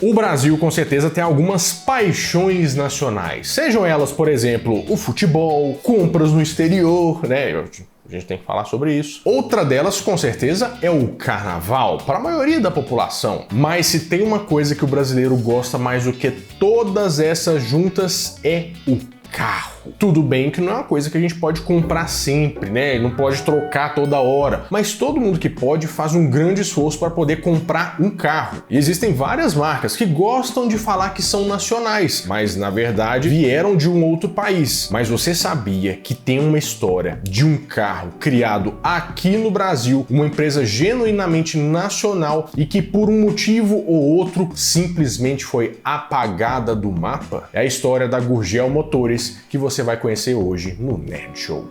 O Brasil, com certeza, tem algumas paixões nacionais. Sejam elas, por exemplo, o futebol, compras no exterior, né? A gente tem que falar sobre isso. Outra delas, com certeza, é o carnaval, para a maioria da população. Mas se tem uma coisa que o brasileiro gosta mais do que todas essas juntas, é o carro. Tudo bem que não é uma coisa que a gente pode comprar sempre, né? Não pode trocar toda hora, mas todo mundo que pode faz um grande esforço para poder comprar um carro. E existem várias marcas que gostam de falar que são nacionais, mas na verdade vieram de um outro país. Mas você sabia que tem uma história de um carro criado aqui no Brasil, uma empresa genuinamente nacional e que por um motivo ou outro simplesmente foi apagada do mapa? É a história da Gurgel Motores que você vai conhecer hoje no Nerd Show.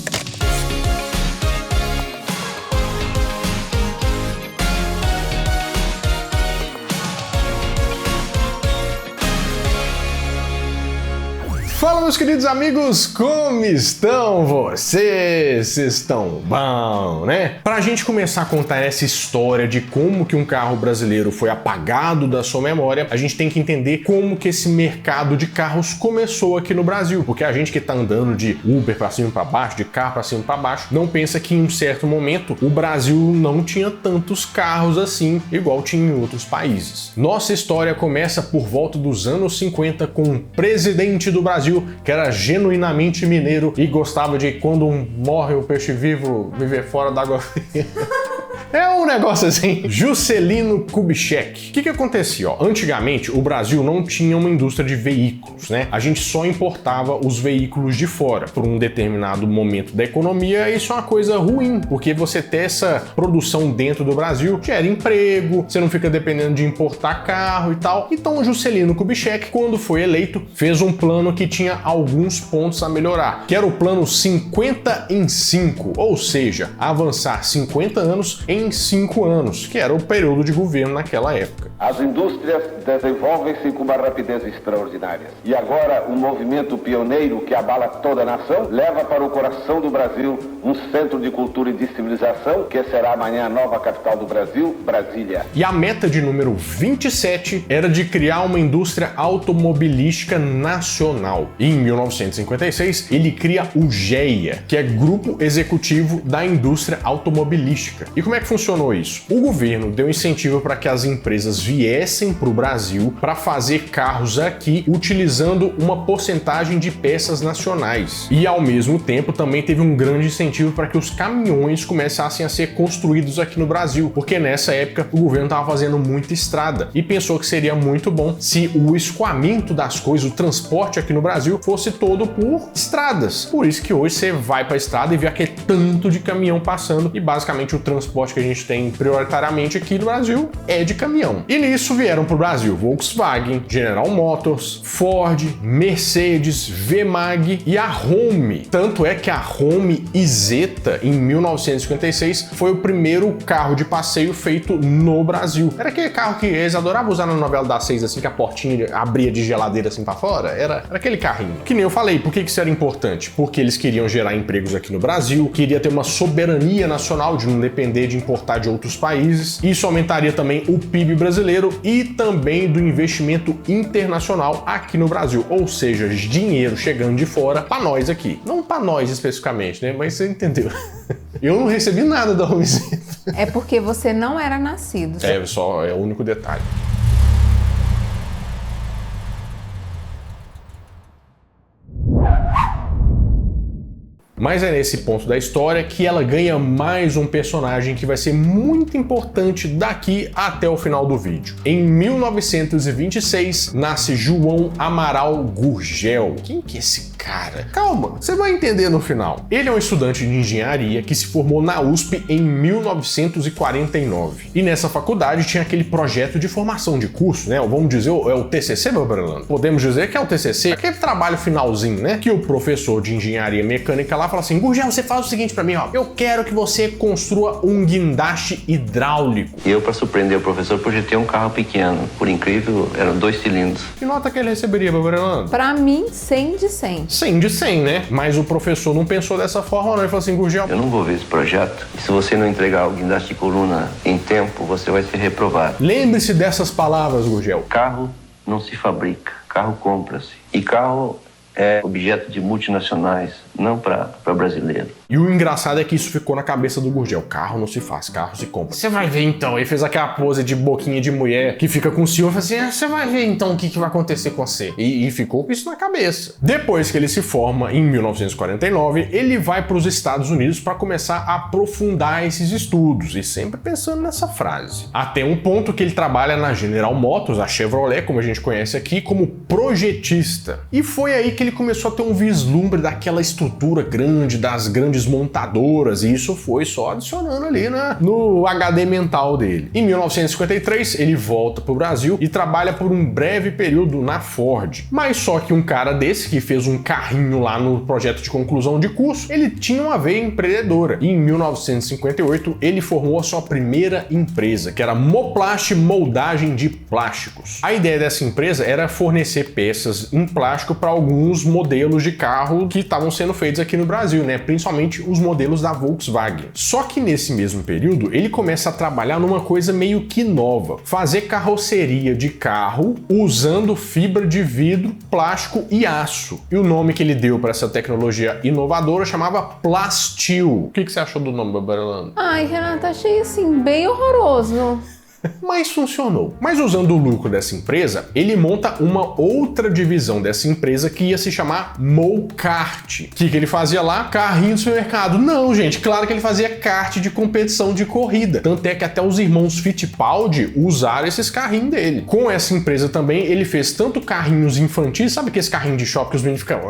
Fala, meus queridos amigos, como estão vocês? Vocês estão bom, né? Pra gente começar a contar essa história de como que um carro brasileiro foi apagado da sua memória, a gente tem que entender como que esse mercado de carros começou aqui no Brasil, porque a gente que tá andando de Uber pra cima e pra baixo, de carro pra cima e pra baixo, não pensa que em um certo momento o Brasil não tinha tantos carros assim, igual tinha em outros países. Nossa história começa por volta dos anos 50 com um presidente do Brasil que era genuinamente mineiro e gostava de, quando morre o peixe vivo, viver fora d'água fria. É um negócio assim. Juscelino Kubitschek. O que acontecia? Antigamente, o Brasil não tinha uma indústria de veículos, né? A gente só importava os veículos de fora. Por um determinado momento da economia, isso é uma coisa ruim, porque você ter essa produção dentro do Brasil gera emprego, você não fica dependendo de importar carro e tal. Então, o Juscelino Kubitschek, quando foi eleito, fez um plano que tinha alguns pontos a melhorar, que era o plano 50 em 5, ou seja, avançar 50 anos em 5 anos, que era o período de governo naquela época. As indústrias desenvolvem-se com uma rapidez extraordinária. E agora, um movimento pioneiro que abala toda a nação leva para o coração do Brasil um centro de cultura e de civilização, que será amanhã a nova capital do Brasil, Brasília. E a meta de número 27 era de criar uma indústria automobilística nacional. E em 1956, ele cria o GEA, que é Grupo Executivo da Indústria Automobilística. E como é que funcionou isso? O governo deu incentivo para que as empresas viessem para o Brasil para fazer carros aqui utilizando uma porcentagem de peças nacionais. E ao mesmo tempo também teve um grande incentivo para que os caminhões começassem a ser construídos aqui no Brasil, porque nessa época o governo estava fazendo muita estrada e pensou que seria muito bom se o escoamento das coisas, o transporte aqui no Brasil fosse todo por estradas. Por isso que hoje você vai para a estrada e vê aquele tanto de caminhão passando e basicamente o transporte que a gente tem prioritariamente aqui no Brasil é de caminhão. E nisso vieram para o Brasil Volkswagen, General Motors, Ford, Mercedes, VMAG e a Home. Tanto é que a Home Isetta, em 1956, foi o primeiro carro de passeio feito no Brasil. Era aquele carro que eles adoravam usar na novela das 6, assim, que a portinha abria de geladeira assim para fora. Era aquele carrinho. Que nem eu falei, por que isso era importante? Porque eles queriam gerar empregos aqui no Brasil, queria ter uma soberania nacional de não depender de importar de outros países. Isso aumentaria também o PIB brasileiro e também do investimento internacional aqui no Brasil, ou seja, dinheiro chegando de fora para nós aqui. Não para nós especificamente, né? Mas você entendeu. Eu não recebi nada da Home Isetta. É porque você não era nascido. É o único detalhe. Mas é nesse ponto da história que ela ganha mais um personagem que vai ser muito importante daqui até o final do vídeo. Em 1926, nasce João Amaral Gurgel. Quem que é esse cara? Calma, você vai entender no final. Ele é um estudante de engenharia que se formou na USP em 1949. E nessa faculdade tinha aquele projeto de formação de curso, né? Vamos dizer, é o TCC, meu Brelano? Podemos dizer que é o TCC, aquele trabalho finalzinho, né? Que o professor de engenharia mecânica lá e fala assim: Gurgel, você faz o seguinte pra mim, ó. Eu quero que você construa um guindaste hidráulico. E eu, para surpreender o professor, projetei um carro pequeno. Por incrível, eram 2 cilindros. Que nota que ele receberia, Babarelando? Pra mim, 100 de 100. 100 de 100, né? Mas o professor não pensou dessa forma, não. Ele falou assim: Gurgel, Eu não vou ver esse projeto. E se você não entregar o guindaste de coluna em tempo, você vai ser reprovado. lembre-se dessas palavras, Gurgel. Carro não se fabrica, carro compra-se. E carro é objeto de multinacionais, não para brasileiro. E o engraçado é que isso ficou na cabeça do Gurgel. Carro não se faz, carro se compra. Você vai ver então. Ele fez aquela pose de boquinha de mulher que fica com o ciúme e fala assim: você vai ver então o que vai acontecer com você. E ficou com isso na cabeça. Depois que ele se forma, em 1949, ele vai para os Estados Unidos para começar a aprofundar esses estudos. E sempre pensando nessa frase. Até um ponto que ele trabalha na General Motors, a Chevrolet, como a gente conhece aqui, como projetista. E foi aí que ele começou a ter um vislumbre daquela estrutura grande, das grandes montadoras, e isso foi só adicionando ali no HD mental dele. Em 1953, ele volta para o Brasil e trabalha por um breve período na Ford. Mas só que um cara desse, que fez um carrinho lá no projeto de conclusão de curso, ele tinha uma veia empreendedora. E em 1958, ele formou a sua primeira empresa, que era Moplast Moldagem de Plásticos. A ideia dessa empresa era fornecer peças em plástico para alguns modelos de carro que estavam sendo feitos aqui no Brasil, né? Principalmente os modelos da Volkswagen. Só que nesse mesmo período, ele começa a trabalhar numa coisa meio que nova: fazer carroceria de carro usando fibra de vidro, plástico e aço. E o nome que ele deu para essa tecnologia inovadora chamava Plastil. O que você achou do nome, Babarelando? Ai, Renata, achei assim, bem horroroso. Mas funcionou. Mas usando o lucro dessa empresa, ele monta uma outra divisão dessa empresa que ia se chamar Mocart. O que ele fazia lá? Carrinho do supermercado. Não, gente, claro que ele fazia kart de competição de corrida. Tanto é que até os irmãos Fittipaldi usaram esses carrinhos dele. Com essa empresa também, ele fez tanto carrinhos infantis, sabe aqueles carrinhos de shopping que os meninos ficam...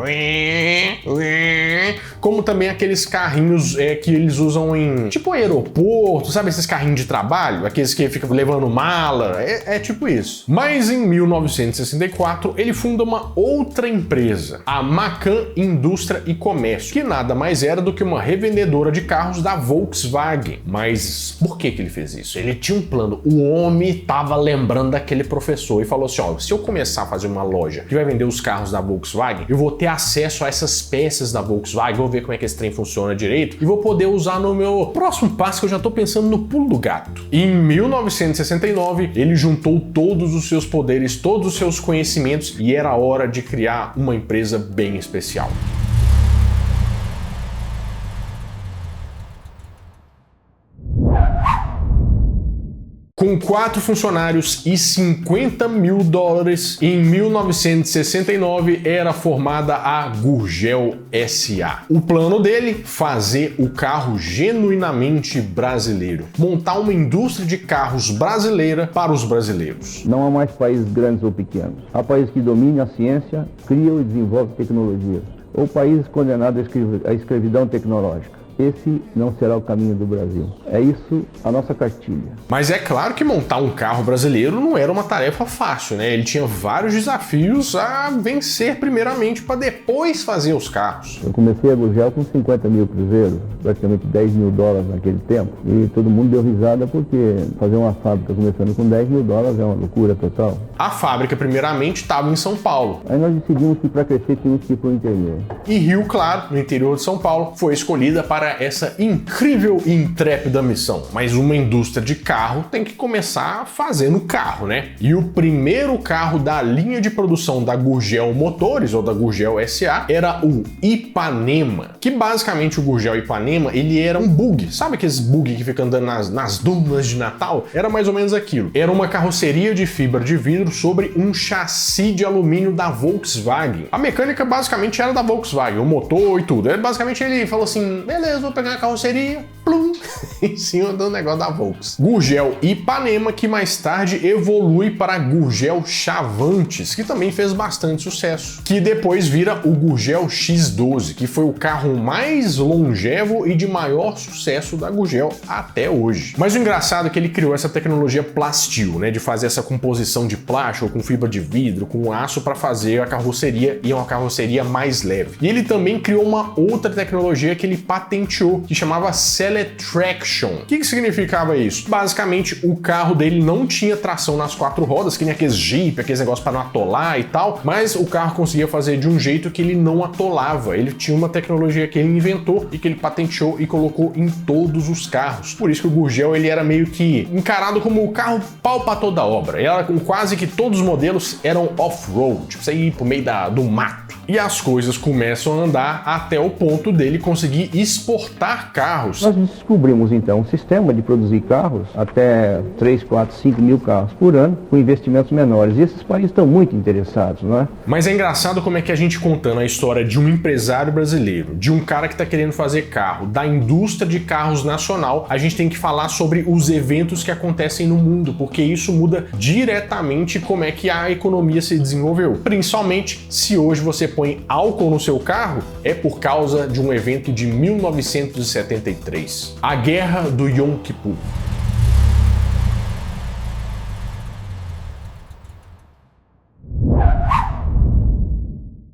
como também aqueles carrinhos que eles usam em, tipo, aeroporto, sabe esses carrinhos de trabalho? Aqueles que ficam levando mala, é tipo isso. Mas em 1964, ele funda uma outra empresa, a Macan Indústria e Comércio, que nada mais era do que uma revendedora de carros da Volkswagen. Mas por que ele fez isso? Ele tinha um plano. O homem estava lembrando daquele professor e falou assim: ó, se eu começar a fazer uma loja que vai vender os carros da Volkswagen, eu vou ter acesso a essas peças da Volkswagen, vou ver como é que esse trem funciona direito e vou poder usar no meu próximo passo, que eu já tô pensando no pulo do gato. E em 1969, ele juntou todos os seus poderes, todos os seus conhecimentos, e era hora de criar uma empresa bem especial. Com 4 funcionários e $50 mil, em 1969 era formada a Gurgel SA. O plano dele? Fazer o carro genuinamente brasileiro. Montar uma indústria de carros brasileira para os brasileiros. Não há mais países grandes ou pequenos. Há países que dominam a ciência, criam e desenvolvem tecnologias. Ou países condenados à escravidão tecnológica. Esse não será o caminho do Brasil. É isso a nossa cartilha. Mas é claro que montar um carro brasileiro não era uma tarefa fácil, né? Ele tinha vários desafios a vencer primeiramente para depois fazer os carros. Eu comecei a Gurgel com 50 mil cruzeiros, praticamente $10 mil naquele tempo. E todo mundo deu risada porque fazer uma fábrica começando com $10 mil é uma loucura total. A fábrica primeiramente estava em São Paulo. Aí nós decidimos que para crescer tínhamos que ir para o interior. E Rio Claro, no interior de São Paulo, foi escolhida para essa incrível e intrépida missão. Mas uma indústria de carro tem que começar fazendo carro, né? E o primeiro carro da linha de produção da Gurgel Motores, ou da Gurgel SA, era o Ipanema. Que basicamente o Gurgel Ipanema, ele era um bug. Sabe aqueles bug que fica andando nas dunas de Natal? Era mais ou menos aquilo. Era uma carroceria de fibra de vidro sobre um chassi de alumínio da Volkswagen. A mecânica basicamente era da Volkswagen, o motor e tudo. Basicamente ele falou assim: beleza, vou pegar a carroceria, plum, em cima do negócio da Volks. Gurgel Ipanema, que mais tarde evolui para Gurgel Chavantes, que também fez bastante sucesso, que depois vira o Gurgel X12, que foi o carro mais longevo e de maior sucesso da Gurgel até hoje. Mas o engraçado é que ele criou essa tecnologia Plastil, né, de fazer essa composição de plástico com fibra de vidro, com aço para fazer a carroceria, e uma carroceria mais leve. E ele também criou uma outra tecnologia que ele patenteou, que chamava Celetraction. O que significava isso? Basicamente, o carro dele não tinha tração nas 4 rodas, que nem aqueles Jeep, aqueles negócios para não atolar e tal, mas o carro conseguia fazer de um jeito que ele não atolava. Ele tinha uma tecnologia que ele inventou e que ele patenteou e colocou em todos os carros. Por isso que o Gurgel ele era meio que encarado como o carro pau pra toda obra. Era com quase que todos os modelos eram off-road, tipo, você ir pro meio do mato. E as coisas começam a andar até o ponto dele conseguir exportar carros. Nós descobrimos então um sistema de produzir carros até 3, 4, 5 mil carros por ano, com investimentos menores. E esses países estão muito interessados, não é? Mas é engraçado como é que a gente contando a história de um empresário brasileiro, de um cara que está querendo fazer carro, da indústria de carros nacional, a gente tem que falar sobre os eventos que acontecem no mundo, porque isso muda diretamente como é que a economia se desenvolveu. Principalmente se hoje você põe álcool no seu carro, é por causa de um evento de 1973, a Guerra do Yom Kippur.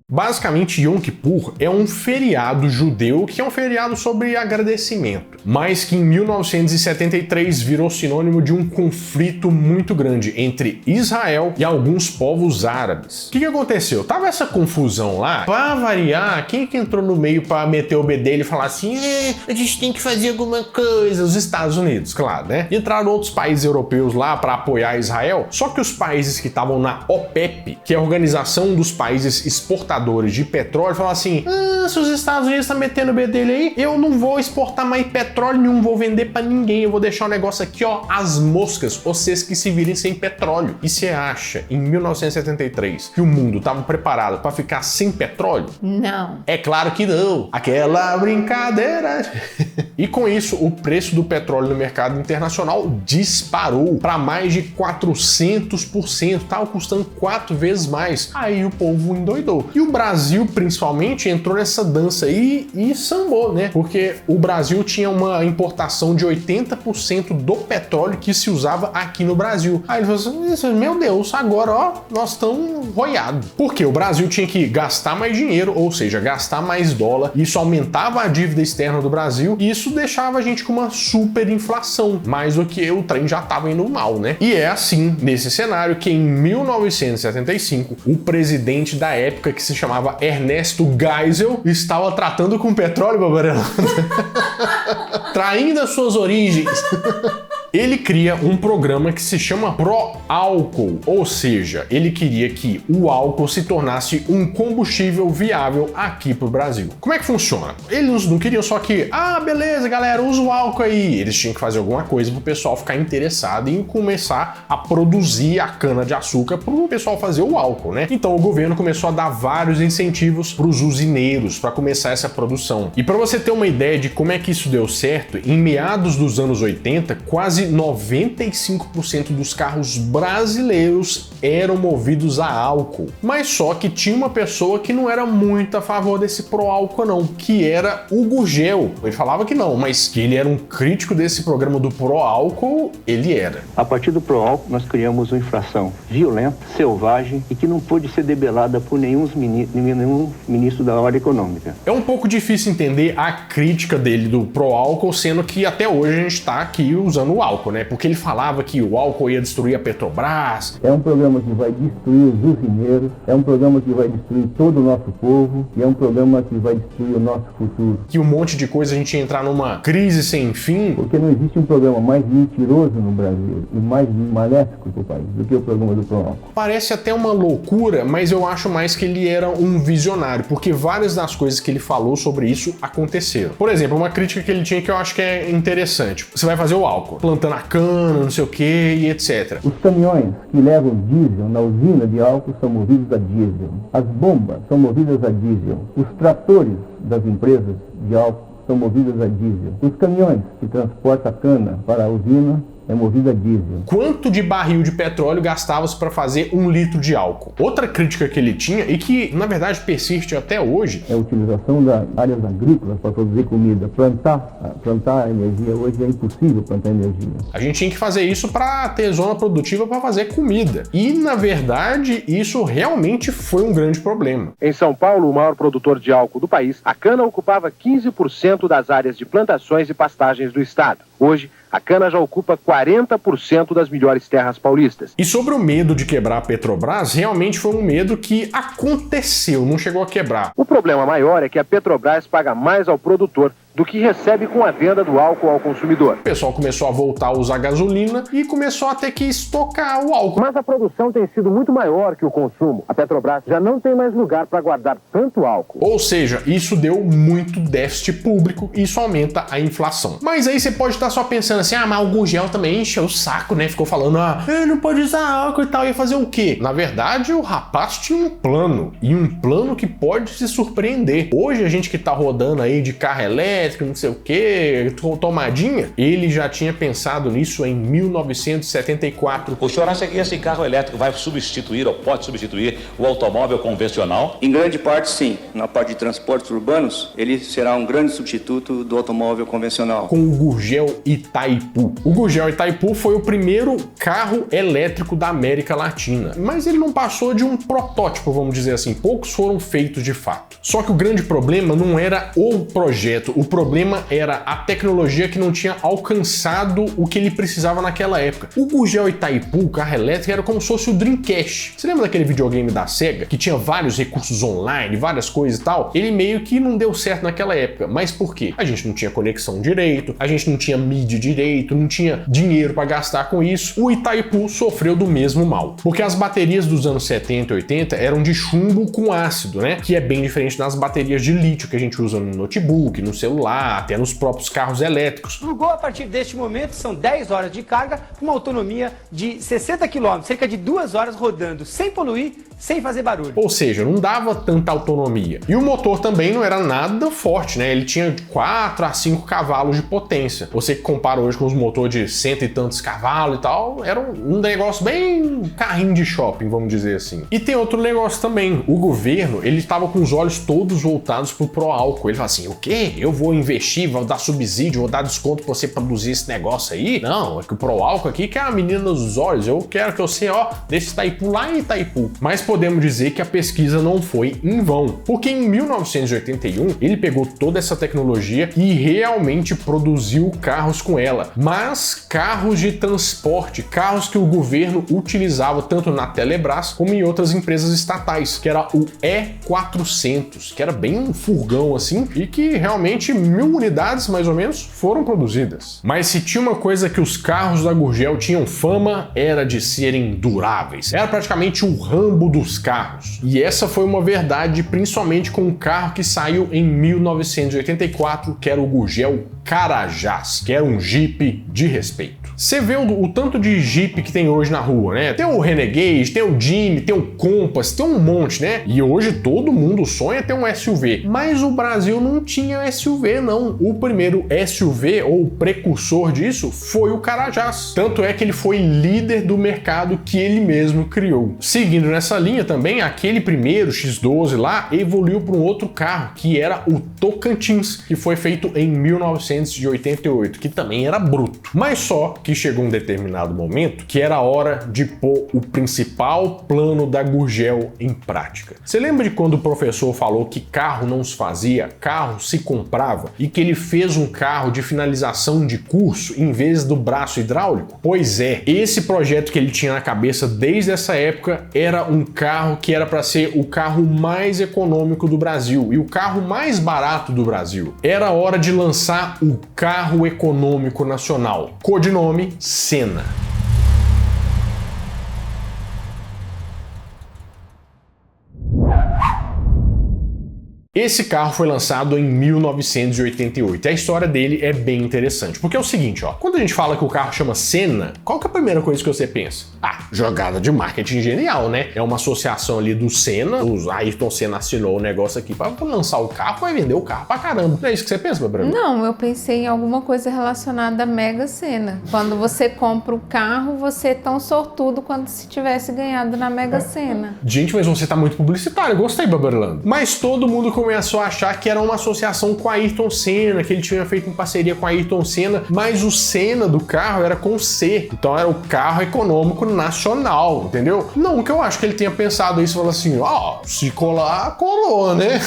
Basicamente, Yom Kippur é um feriado judeu que é um feriado sobre agradecimento, mas que em 1973 virou sinônimo de um conflito muito grande entre Israel e alguns povos árabes. O que aconteceu? Tava essa confusão lá, pra variar, quem que entrou no meio pra meter o bedelho e falar assim, a gente tem que fazer alguma coisa? Os Estados Unidos, claro, né? Entraram outros países europeus lá pra apoiar Israel, só que os países que estavam na OPEP, que é a Organização dos Países Exportadores de petróleo, falam assim, se os Estados Unidos estão metendo o bedelho aí, eu não vou exportar mais petróleo nenhum, vou vender pra ninguém, eu vou deixar o negócio aqui, ó, as moscas, vocês que se virem sem petróleo. E você acha, em 1973, que o mundo estava preparado para ficar sem petróleo? Não. É claro que não. Aquela brincadeira. E com isso, o preço do petróleo no mercado internacional disparou para mais de 400%, tava custando 4 vezes mais. Aí o povo endoidou. E o Brasil, principalmente, entrou nessa dança aí e sambou, né? Porque o Brasil tinha uma importação de 80% do petróleo que se usava aqui no Brasil. Aí ele falou assim, meu Deus, agora, ó, nós estamos roiados. Porque o Brasil tinha que gastar mais dinheiro, ou seja, gastar mais dólar. Isso aumentava a dívida externa do Brasil e isso deixava a gente com uma super inflação, mais do que o trem já estava indo mal, né? E é assim, nesse cenário, que em 1975, o presidente da época, que se chamava Ernesto Geisel, estava tratando com petróleo, Babarela. Traindo as suas origens. Ele cria um programa que se chama Pro-Álcool, ou seja, ele queria que o álcool se tornasse um combustível viável aqui pro Brasil. Como é que funciona? Eles não queriam só que, beleza, galera, usa o álcool aí. Eles tinham que fazer alguma coisa pro pessoal ficar interessado em começar a produzir a cana-de-açúcar pro pessoal fazer o álcool, né? Então o governo começou a dar vários incentivos pros usineiros para começar essa produção. E para você ter uma ideia de como é que isso deu certo, em meados dos anos 80, quase 95% dos carros brasileiros eram movidos a álcool. Mas só que tinha uma pessoa que não era muito a favor desse pró-álcool não, que era o Gurgel. Ele falava que não, mas que ele era um crítico desse programa do pró-álcool, ele era. A partir do pró-álcool nós criamos uma infração violenta, selvagem e que não pôde ser debelada por nenhum ministro da área econômica. É um pouco difícil entender a crítica dele do pró-álcool, sendo que até hoje a gente está aqui usando o álcool, né? Porque ele falava que o álcool ia destruir a Petrobras. É um programa que vai destruir os usineiros, é um programa que vai destruir todo o nosso povo e é um programa que vai destruir o nosso futuro. Que um monte de coisa a gente ia entrar numa crise sem fim. Porque não existe um programa mais mentiroso no Brasil e mais maléfico para o país do que o programa do Pro-Álcool. Parece até uma loucura, mas eu acho mais que ele era um visionário, porque várias das coisas que ele falou sobre isso aconteceram. Por exemplo, uma crítica que ele tinha que eu acho que é interessante. Você vai fazer o álcool, plantando a cana, não sei o que e etc. Os caminhões que levam diesel na usina de álcool são movidos a diesel. As bombas são movidas a diesel. Os tratores das empresas de álcool são movidas a diesel. Os caminhões que transportam a cana para a usina é movido a diesel. Quanto de barril de petróleo gastava-se para fazer 1 litro de álcool? Outra crítica que ele tinha, e que na verdade persiste até hoje, É a utilização das áreas agrícolas para produzir comida. Plantar energia hoje é impossível plantar energia. a gente tinha que fazer isso para ter zona produtiva para fazer comida. E na verdade isso realmente foi um grande problema. Em São Paulo, o maior produtor de álcool do país, a cana ocupava 15% das áreas de plantações e pastagens do estado. Hoje, a cana já ocupa 40% das melhores terras paulistas. E sobre o medo de quebrar a Petrobras, realmente foi um medo que aconteceu, não chegou a quebrar. O problema maior é que a Petrobras paga mais ao produtor do que recebe com a venda do álcool ao consumidor. O pessoal começou a voltar a usar gasolina e começou a ter que estocar o álcool. Mas a produção tem sido muito maior que o consumo. A Petrobras já não tem mais lugar para guardar tanto álcool. Ou seja, isso deu muito déficit público e isso aumenta a inflação. Mas aí você pode estar só pensando assim, mas o Gurgel também encheu o saco, né? Ficou falando, não pode usar álcool e tal, ia fazer o quê? Na verdade, o rapaz tinha um plano, e um plano que pode se surpreender. Hoje a gente que tá rodando aí de carro elétrico, não sei o que, tomadinha, ele já tinha pensado nisso em 1974. O senhor acha que esse carro elétrico vai substituir ou pode substituir o automóvel convencional? Em grande parte, sim. Na parte de transportes urbanos, ele será um grande substituto do automóvel convencional. Com o Gurgel Itaipu. O Gurgel Itaipu foi o primeiro carro elétrico da América Latina, mas ele não passou de um protótipo, vamos dizer assim. Poucos foram feitos de fato. Só que o grande problema não era o projeto, o problema era a tecnologia que não tinha alcançado o que ele precisava naquela época. O Gurgel Itaipu, o carro elétrico, era como se fosse o Dreamcast. Você lembra daquele videogame da Sega, que tinha vários recursos online, várias coisas e tal? Ele meio que não deu certo naquela época. Mas por quê? A gente não tinha conexão direito, a gente não tinha mídia direito, não tinha dinheiro para gastar com isso. O Itaipu sofreu do mesmo mal. Porque as baterias dos anos 70 e 80 eram de chumbo com ácido, né? Que é bem diferente das baterias de lítio que a gente usa no notebook, no celular, até nos próprios carros elétricos. No Gol, a partir deste momento, são 10 horas de carga, com uma autonomia de 60 km, cerca de 2 horas rodando, sem poluir, sem fazer barulho. Ou seja, não dava tanta autonomia. E o motor também não era nada forte, né? Ele tinha 4 a 5 cavalos de potência. Você que compara hoje com os motores de 100 e tantos cavalos e tal, era um negócio bem carrinho de shopping, vamos dizer assim. E tem outro negócio também. O governo, ele estava com os olhos todos voltados pro pró-álcool. Ele fala assim, o quê? Eu vou investir, vou dar subsídio, vou dar desconto pra você produzir esse negócio aí? Não, é que o pró-álcool aqui que é a menina dos olhos. Eu quero que você, deixe Itaipu lá em Itaipu. Mas podemos dizer que a pesquisa não foi em vão, porque em 1981 ele pegou toda essa tecnologia e realmente produziu carros com ela, mas carros de transporte, carros que o governo utilizava tanto na Telebrás como em outras empresas estatais, que era o E400, que era bem um furgão assim e que realmente 1000 unidades mais ou menos foram produzidas. Mas se tinha uma coisa que os carros da Gurgel tinham fama, era de serem duráveis. Era praticamente o Rambo dos carros. E essa foi uma verdade, principalmente com um carro que saiu em 1984, que era o Gurgel Carajás, que era um Jeep de respeito. Você vê o tanto de Jeep que tem hoje na rua, né? Tem o Renegade, tem o Jimny, tem o Compass, tem um monte, né? E hoje todo mundo sonha ter um SUV. Mas o Brasil não tinha SUV, não. O primeiro SUV, ou o precursor disso, foi o Carajás. Tanto é que ele foi líder do mercado que ele mesmo criou. Seguindo nessa linha também, aquele primeiro X12 lá evoluiu para um outro carro, que era o Tocantins, que foi feito em 1988, que também era bruto. Mas só que chegou um determinado momento que era a hora de pôr o principal plano da Gurgel em prática. Você lembra de quando o professor falou que carro não se fazia, carro se comprava, e que ele fez um carro de finalização de curso em vez do braço hidráulico? Pois é, esse projeto que ele tinha na cabeça desde essa época era um carro que era para ser o carro mais econômico do Brasil e o carro mais barato do Brasil. Era hora de lançar o carro econômico nacional, codinome Senna. Esse carro foi lançado em 1988. A história dele é bem interessante, porque é o seguinte, ó, quando a gente fala que o carro chama Senna, qual que é a primeira coisa que você pensa? Ah, jogada de marketing genial, né? É uma associação ali do Senna, o Ayrton Senna assinou o negócio aqui para lançar o carro, vai vender o carro pra caramba. Não é isso que você pensa, Bárbara? Não, eu pensei em alguma coisa relacionada à Mega Sena. Quando você compra o carro, você é tão sortudo quanto se tivesse ganhado na Mega Sena. Gente, mas você tá muito publicitário, gostei, Bárbara. Mas todo mundo começou a achar que era uma associação com a Ayrton Senna, que ele tinha feito uma parceria com a Ayrton Senna, mas o Senna do carro era com C, então era o carro econômico nacional, entendeu? Não que eu acho que ele tenha pensado isso e falou assim, ó, se colar, colou, né?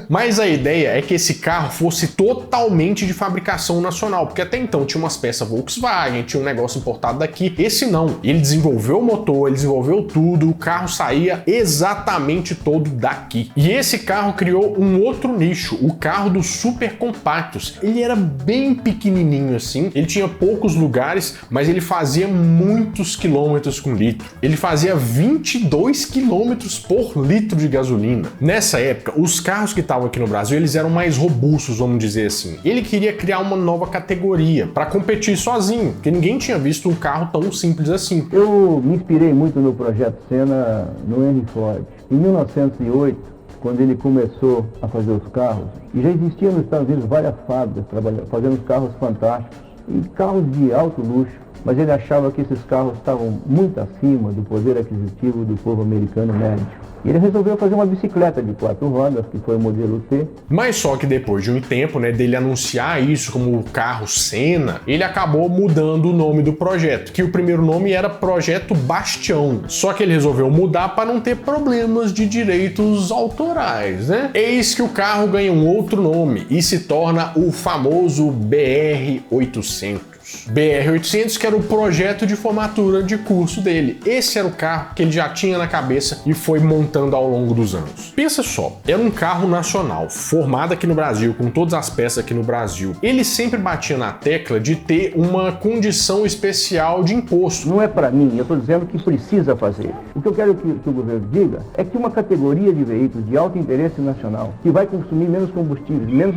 Mas a ideia é que esse carro fosse totalmente de fabricação nacional, porque até então tinha umas peças Volkswagen, tinha um negócio importado daqui. Esse não. Ele desenvolveu o motor, ele desenvolveu tudo, o carro saía exatamente todo daqui. E esse carro criou um outro nicho, o carro dos super compactos. Ele era bem pequenininho assim, ele tinha poucos lugares, mas ele fazia muitos quilômetros com litro. Ele fazia 22 quilômetros por litro de gasolina. Nessa época, os carros que estavam aqui no Brasil, eles eram mais robustos, vamos dizer assim. Ele queria criar uma nova categoria para competir sozinho, porque ninguém tinha visto um carro tão simples assim. Eu me inspirei muito no projeto Senna no Henry Ford. Em 1908, quando ele começou a fazer os carros, e já existiam nos Estados Unidos várias fábricas fazendo carros fantásticos, e carros de alto luxo, mas ele achava que esses carros estavam muito acima do poder aquisitivo do povo americano médio. E ele resolveu fazer uma bicicleta de 4 rodas, que foi o modelo T. Mas só que depois de um tempo, né, dele anunciar isso como o carro Senna, ele acabou mudando o nome do projeto, que o primeiro nome era Projeto Bastião. Só que ele resolveu mudar para não ter problemas de direitos autorais, né? Eis que o carro ganha um outro nome e se torna o famoso BR-800. BR-800, que era o projeto de formatura de curso dele. Esse era o carro que ele já tinha na cabeça e foi montando ao longo dos anos. Pensa só, era um carro nacional, formado aqui no Brasil, com todas as peças aqui no Brasil. Ele sempre batia na tecla de ter uma condição especial de imposto. Não é para mim, eu estou dizendo que precisa fazer. O que eu quero que o governo diga é que uma categoria de veículos de alto interesse nacional, que vai consumir menos combustível, menos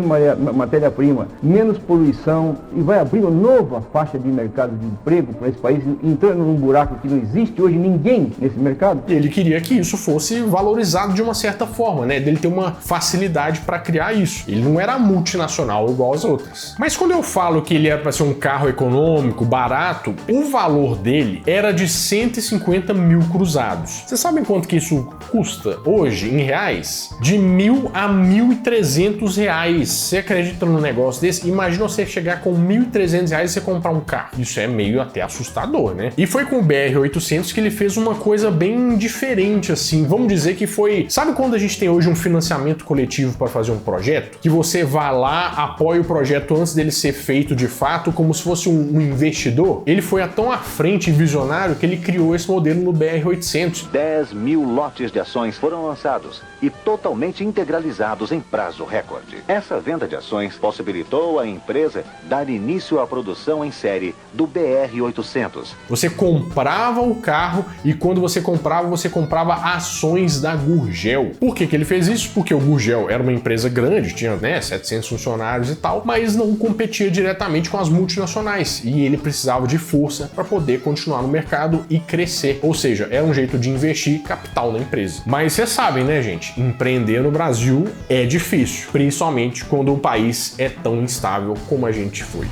matéria-prima, menos poluição e vai abrir uma nova faixa de mercado de emprego para esse país, entrando num buraco que não existe hoje ninguém nesse mercado. Ele queria que isso fosse valorizado de uma certa forma, né? Dele ter uma facilidade para criar isso. Ele não era multinacional igual as outras. Mas quando eu falo que ele era para ser um carro econômico, barato, o valor dele era de 150 mil cruzados. Vocês sabem quanto que isso custa hoje em reais? De 1.000 a 1.300 reais. Você acredita num negócio desse? Imagina você chegar com 1.300 reais e você comprar um carro. Isso é meio até assustador, né? E foi com o BR-800 que ele fez uma coisa bem diferente, assim. Vamos dizer que foi... Sabe quando a gente tem hoje um financiamento coletivo para fazer um projeto? Que você vai lá, apoia o projeto antes dele ser feito de fato, como se fosse um investidor? Ele foi tão à frente e visionário que ele criou esse modelo no BR-800. 10 mil lotes de ações foram lançados e totalmente integralizados em prazo recorde. Essa venda de ações possibilitou à empresa dar início à produção em série do BR-800. Você comprava o carro e quando você comprava ações da Gurgel. Por que ele fez isso? Porque o Gurgel era uma empresa grande, tinha 700 funcionários e tal, mas não competia diretamente com as multinacionais e ele precisava de força para poder continuar no mercado e crescer. Ou seja, era um jeito de investir capital na empresa. Mas vocês sabem, né, gente? Empreender no Brasil é difícil, principalmente quando o país é tão instável como a gente foi.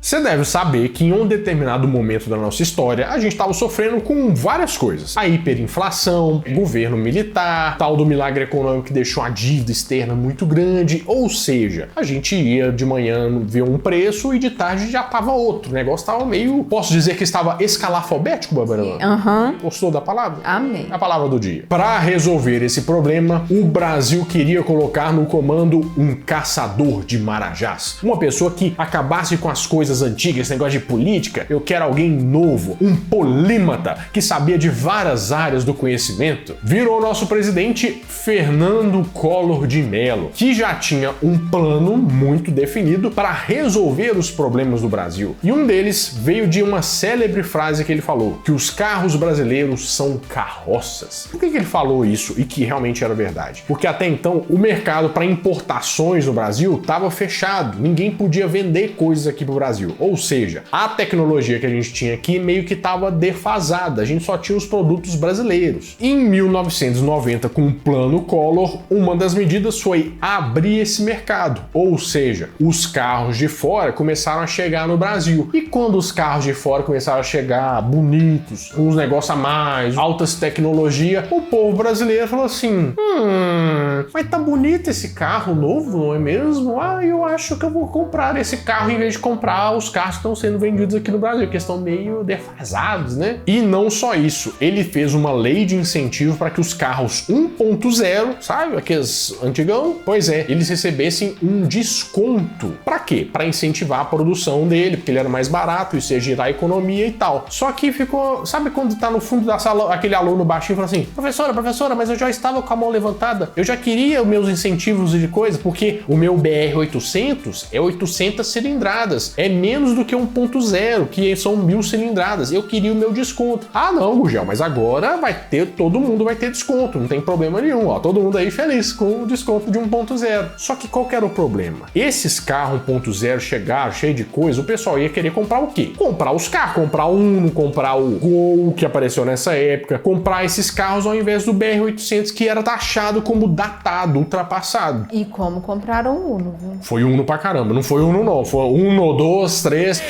Você deve saber que em um determinado momento da nossa história a gente estava sofrendo com várias coisas. A hiperinflação, governo militar, tal do milagre econômico que deixou a dívida externa muito grande, ou seja, a gente ia de manhã ver um preço e de tarde já estava outro. O negócio estava meio... Posso dizer que estava escalafobético, Bárbara? Aham. Gostou da palavra? Amei. A palavra do dia. Para resolver esse problema, o Brasil queria colocar no comando um caçador de marajás. Uma pessoa que acabasse com as coisas coisas antigas, esse negócio de política, eu quero alguém novo, um polímata que sabia de várias áreas do conhecimento. Virou o nosso presidente Fernando Collor de Mello, que já tinha um plano muito definido para resolver os problemas do Brasil. E um deles veio de uma célebre frase que ele falou, que os carros brasileiros são carroças. Por que ele falou isso e que realmente era verdade? Porque até então o mercado para importações no Brasil estava fechado, ninguém podia vender coisas aqui pro Brasil. Ou seja, a tecnologia que a gente tinha aqui meio que estava defasada, a gente só tinha os produtos brasileiros. Em 1990, com o Plano Collor, uma das medidas foi abrir esse mercado, ou seja, os carros de fora começaram a chegar no Brasil. E quando os carros de fora começaram a chegar bonitos, uns negócios a mais, altas tecnologia, o povo brasileiro falou assim: mas tá bonito esse carro novo, não é mesmo? Ah, eu acho que eu vou comprar esse carro em vez de comprar os carros que estão sendo vendidos aqui no Brasil, que estão meio defasados, né? E não só isso, ele fez uma lei de incentivo para que os carros 1.0, sabe, aqueles antigão, pois é, eles recebessem um desconto. Para quê? Para incentivar a produção dele, porque ele era mais barato, isso ia girar a economia e tal. Só que ficou, sabe quando tá no fundo da sala aquele aluno baixinho fala assim: professora, mas eu já estava com a mão levantada, eu já queria os meus incentivos de coisa, porque o meu BR-800 é 800 cilindradas, é menos do que 1.0, que são 1000 cilindradas, eu queria o meu desconto. Ah não, Gugel, mas agora todo mundo vai ter desconto, não tem problema nenhum, ó, todo mundo aí feliz com o desconto de 1.0. Só que qual que era o problema? Esses carros 1.0 chegaram cheio de coisa, o pessoal ia querer comprar o quê? Comprar os carros, comprar o Uno, comprar o Gol, que apareceu nessa época, comprar esses carros ao invés do BR-800, que era taxado como datado, ultrapassado. E como compraram o Uno, viu? Foi Uno pra caramba, não foi Uno não, foi 1, 2, 3...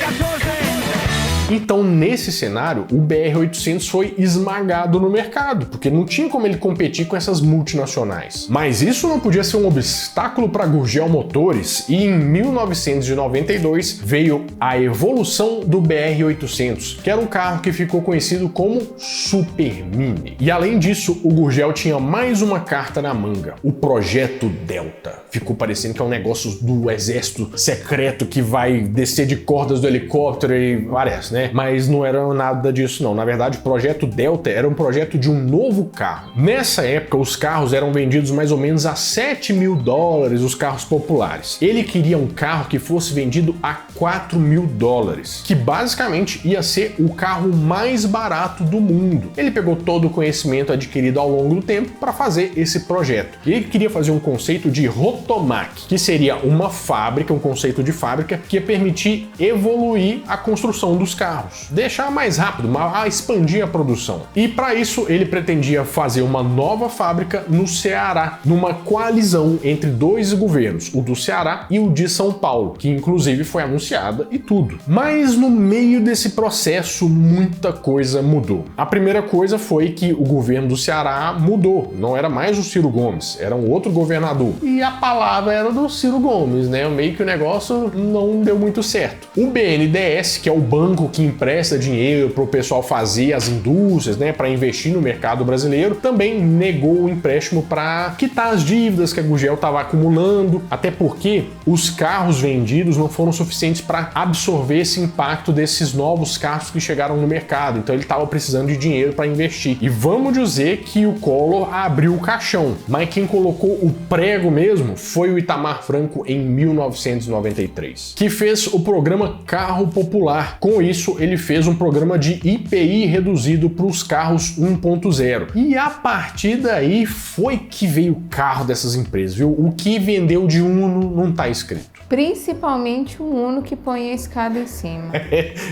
Então, nesse cenário, o BR-800 foi esmagado no mercado, porque não tinha como ele competir com essas multinacionais. Mas isso não podia ser um obstáculo para a Gurgel Motores, e em 1992 veio a evolução do BR-800, que era um carro que ficou conhecido como Super Mini. E além disso, o Gurgel tinha mais uma carta na manga, o Projeto Delta. Ficou parecendo que é um negócio do exército secreto que vai descer de cordas do helicóptero e parece, né? Mas não era nada disso não. Na verdade, o Projeto Delta era um projeto de um novo carro. Nessa época, os carros eram vendidos mais ou menos a $7.000, os carros populares. Ele queria um carro que fosse vendido a $4.000, que basicamente ia ser o carro mais barato do mundo. Ele pegou todo o conhecimento adquirido ao longo do tempo para fazer esse projeto. E ele queria fazer um conceito de Rotomac, que seria uma fábrica, um conceito de fábrica que ia permitir evoluir a construção dos carros, deixar mais rápido, expandir a produção. E para isso ele pretendia fazer uma nova fábrica no Ceará, numa coalizão entre dois governos, o do Ceará e o de São Paulo, que inclusive foi anunciada e tudo. Mas no meio desse processo muita coisa mudou. A primeira coisa foi que o governo do Ceará mudou, não era mais o Ciro Gomes, era um outro governador. E a palavra era do Ciro Gomes, né? Meio que o negócio não deu muito certo. O BNDES, que é o banco que empresta dinheiro para o pessoal fazer as indústrias, né, para investir no mercado brasileiro, também negou o empréstimo para quitar as dívidas que a Gurgel estava acumulando, até porque os carros vendidos não foram suficientes para absorver esse impacto desses novos carros que chegaram no mercado, então ele estava precisando de dinheiro para investir. E vamos dizer que o Collor abriu o caixão, mas quem colocou o prego mesmo foi o Itamar Franco em 1993, que fez o programa Carro Popular. Com isso, ele fez um programa de IPI reduzido para os carros 1.0. E a partir daí foi que veio o carro dessas empresas, viu? O que vendeu de Uno não tá escrito. Principalmente um Uno que põe a escada em cima.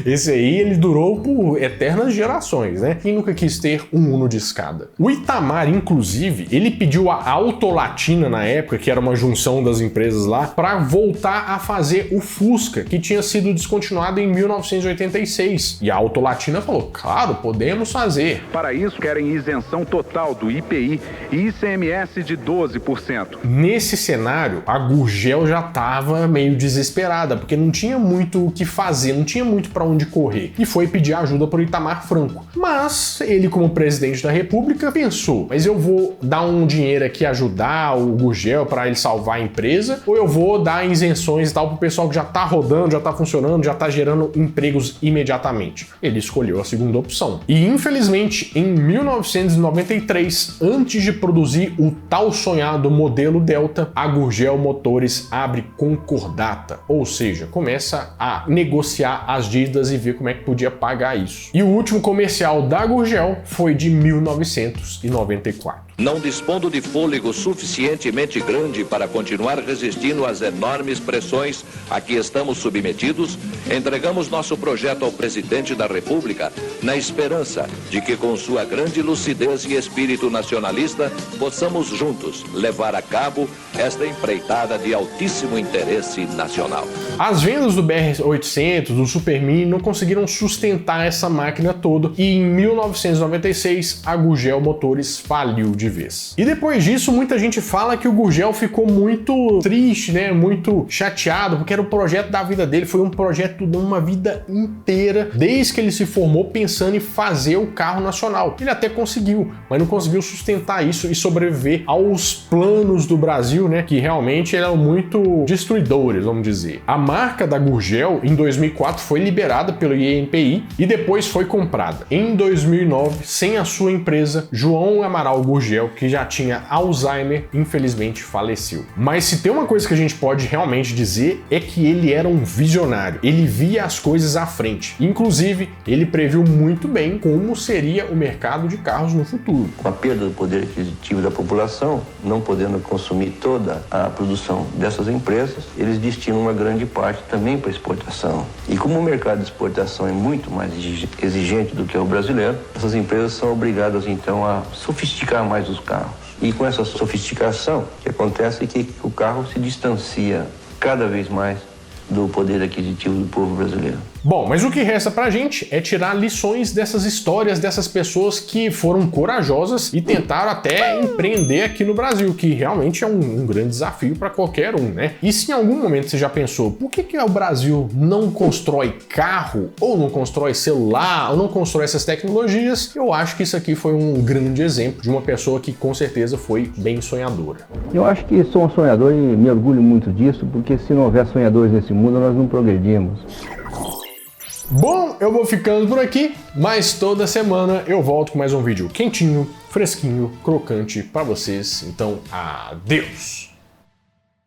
Esse aí, ele durou por eternas gerações, né? Quem nunca quis ter um Uno de escada? O Itamar, inclusive, ele pediu a Autolatina na época, que era uma junção das empresas lá, para voltar a fazer o Fusca, que tinha sido descontinuado em 1984. 1996. E a Autolatina falou, claro, podemos fazer. Para isso, querem isenção total do IPI e ICMS de 12%. Nesse cenário, a Gurgel já estava meio desesperada, porque não tinha muito o que fazer, não tinha muito para onde correr, e foi pedir ajuda para o Itamar Franco. Mas ele, como presidente da República, pensou, mas eu vou dar um dinheiro aqui ajudar o Gurgel para ele salvar a empresa, ou eu vou dar isenções e tal para o pessoal que já está rodando, já está funcionando, já está gerando empregos imediatamente. Ele escolheu a segunda opção. E infelizmente, em 1993, antes de produzir o tal sonhado modelo Delta, a Gurgel Motores abre concordata, ou seja, começa a negociar as dívidas e ver como é que podia pagar isso. E o último comercial da Gurgel foi de 1994. Não dispondo de fôlego suficientemente grande para continuar resistindo às enormes pressões a que estamos submetidos, entregamos nosso projeto ao presidente da República na esperança de que, com sua grande lucidez e espírito nacionalista, possamos juntos levar a cabo esta empreitada de altíssimo interesse nacional. As vendas do BR-800, do Super Mini, não conseguiram sustentar essa máquina toda e em 1996 a Gurgel Motores faliu de vez. E depois disso, muita gente fala que o Gurgel ficou muito triste, né? Muito chateado, porque era o projeto da vida dele, foi um projeto de uma vida inteira, desde que ele se formou pensando em fazer o carro nacional. Ele até conseguiu, mas não conseguiu sustentar isso e sobreviver aos planos do Brasil, né? Que realmente eram muito destruidores, vamos dizer. A marca da Gurgel, em 2004, foi liberada pelo INPI e depois foi comprada. Em 2009, sem a sua empresa, João Amaral Gurgel, que já tinha Alzheimer, infelizmente faleceu. Mas se tem uma coisa que a gente pode realmente dizer é que ele era um visionário. Ele via as coisas à frente. Inclusive, ele previu muito bem como seria o mercado de carros no futuro. Com a perda do poder aquisitivo da população, não podendo consumir toda a produção dessas empresas, eles destinam uma grande parte também para exportação. E como o mercado de exportação é muito mais exigente do que o brasileiro, essas empresas são obrigadas então a sofisticar mais os carros. E com essa sofisticação, o que acontece é que o carro se distancia cada vez mais do poder aquisitivo do povo brasileiro. Bom, mas o que resta pra gente é tirar lições dessas histórias, dessas pessoas que foram corajosas e tentaram até empreender aqui no Brasil, que realmente é um grande desafio para qualquer um, né? E se em algum momento você já pensou, por que o Brasil não constrói carro, ou não constrói celular, ou não constrói essas tecnologias, eu acho que isso aqui foi um grande exemplo de uma pessoa que com certeza foi bem sonhadora. Eu acho que sou um sonhador e me orgulho muito disso, porque se não houver sonhadores nesse mundo, nós não progredimos. Bom, eu vou ficando por aqui, mas toda semana eu volto com mais um vídeo quentinho, fresquinho, crocante para vocês. Então, adeus!